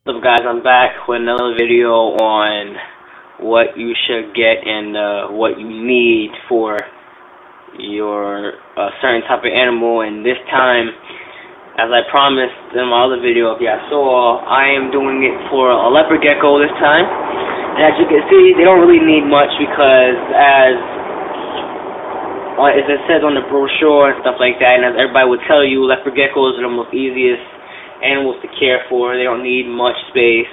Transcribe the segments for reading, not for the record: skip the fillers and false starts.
What's up, guys? I'm back with another video on what you should get and what you need for your certain type of animal. And this time, as I promised in my other video, if you guys saw, I am doing it for a leopard gecko this time. And as you can see, they don't really need much because as it says on the brochure and stuff like that, and as everybody would tell you, leopard geckos are the most easiest animals to care for. They don't need much space.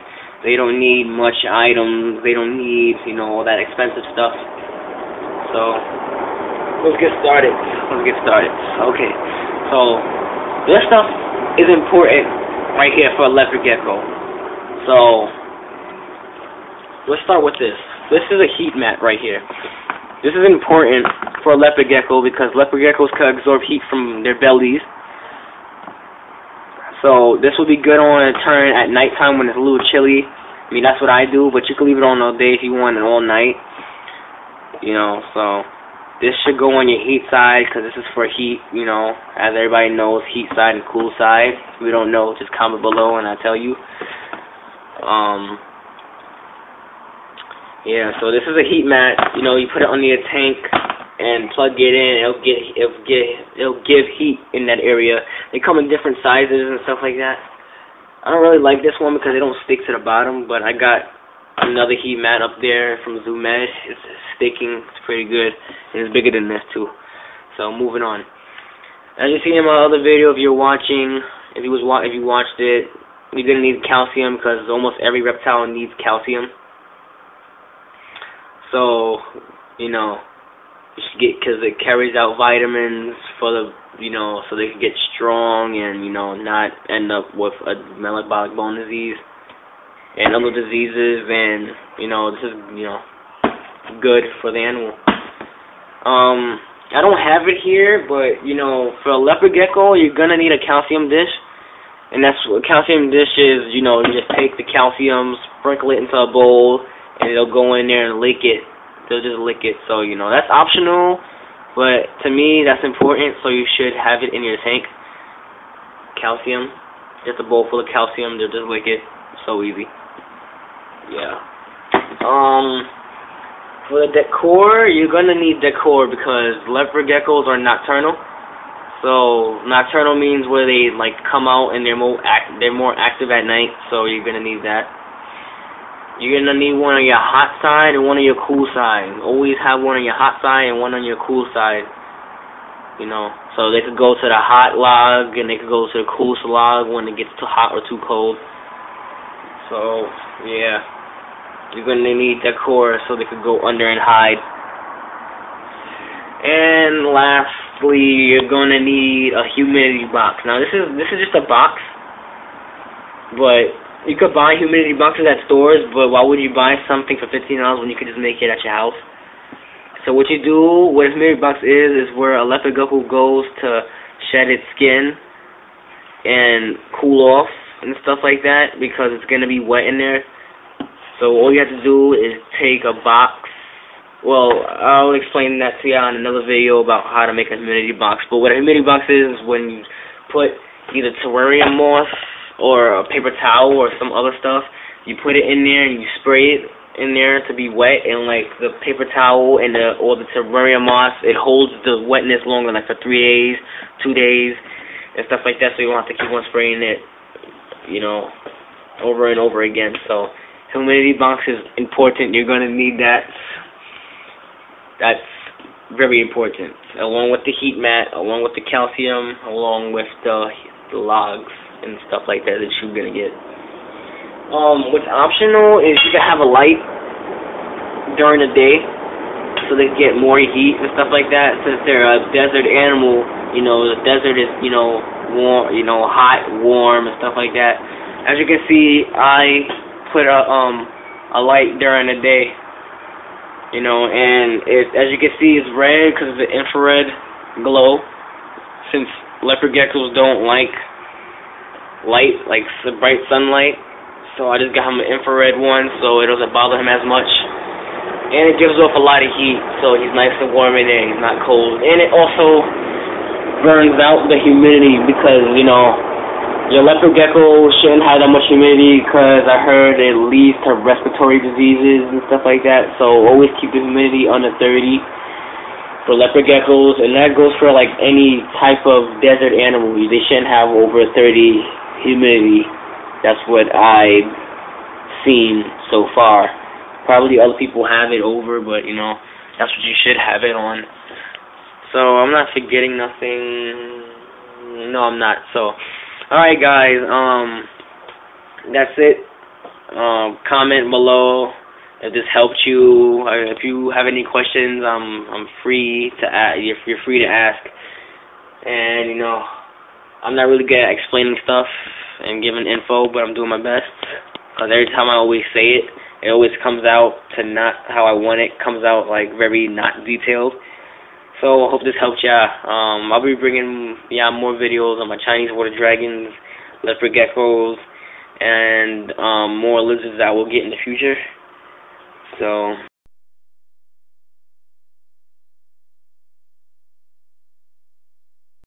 They don't need much items. They don't need, all that expensive stuff. So, let's get started. Okay. So, this stuff is important right here for a leopard gecko. So, let's start with this. This is a heat mat right here. This is important for a leopard gecko because leopard geckos can absorb heat from their bellies. So this will be good on a turn at nighttime when it's a little chilly. I mean, that's what I do, but you can leave it on all day if you want and all night. So this should go on your heat side because this is for heat, as everybody knows, heat side and cool side. If you don't know, just comment below and I'll tell you. Yeah, so this is a heat mat. You put it under your tank and plug it in. It'll give heat in that area. They come in different sizes and stuff like that. I don't really like this one because they don't stick to the bottom, but I got another heat mat up there from ZooMed. It's sticking. It's pretty good. And it's bigger than this too. So moving on. As you see in my other video, if you're watching, if you watched it, you're gonna need calcium because almost every reptile needs calcium. So you should get, because it carries out vitamins for the, so they can get strong and, not end up with a metabolic bone disease and other diseases, and, this is, good for the animal. I don't have it here, but, for a leopard gecko, you're going to need a calcium dish, and that's what a calcium dish is. You just take the calcium, sprinkle it into a bowl, and it'll go in there and lick it. They'll just lick it, so that's optional, but to me that's important, so you should have it in your tank. Calcium, just a bowl full of calcium, they'll just lick it. So easy. Yeah. For the decor, you're gonna need decor because leopard geckos are nocturnal. So nocturnal means where they come out and they're more active at night, so you're gonna need that. You're going to need one on your hot side and one on your cool side. Always have one on your hot side and one on your cool side. So they could go to the hot log and they could go to the cool log when it gets too hot or too cold. So, yeah. You're going to need decor so they could go under and hide. And lastly, you're going to need a humidity box. Now, this is just a box, but you could buy humidity boxes at stores, but why would you buy something for $15 when you could just make it at your house? So what you do, what a humidity box is where a leopard gecko goes to shed its skin and cool off and stuff like that because it's going to be wet in there. So all you have to do is take a box. Well, I'll explain that to you on another video about how to make a humidity box. But what a humidity box is when you put either terrarium moss or a paper towel or some other stuff, you put it in there and you spray it in there to be wet, and the paper towel and or the terrarium moss, it holds the wetness longer, for 3 days, 2 days, and stuff like that, so you don't have to keep on spraying it, over and over again. So humidity box is important. You're gonna need that. That's very important, along with the heat mat, along with the calcium, along with the logs and stuff like that you're gonna get. What's optional is you can have a light during the day so they get more heat and stuff like that. Since they're a desert animal, the desert is warm, hot, warm and stuff like that. As you can see, I put a light during the day, and as you can see, it's red because it's an infrared glow. Since leopard geckos don't like light, like bright sunlight, so I just got him an infrared one so it doesn't bother him as much, and it gives off a lot of heat, so he's nice and warm in there, he's not cold, and it also burns out the humidity because Your leopard gecko shouldn't have that much humidity because I heard it leads to respiratory diseases and stuff like that. So always keep the humidity under 30 for leopard geckos, and that goes for like any type of desert animal. They shouldn't have over 30 humidity. That's what I've seen so far. Probably other people have it over, but you know, that's what you should have it on. So I'm not forgetting nothing. No, I'm not. So, alright guys, that's it. Comment below if this helped you. If you have any questions, I'm free to ask. You're free to ask. And you know, I'm not really good at explaining stuff and giving info, but I'm doing my best. Cause every time I always say it, it always comes out to not how I want it. Comes out like very not detailed. So I hope this helped ya. I'll be bringing more videos on my Chinese water dragons, leopard geckos, and more lizards that we'll get in the future. So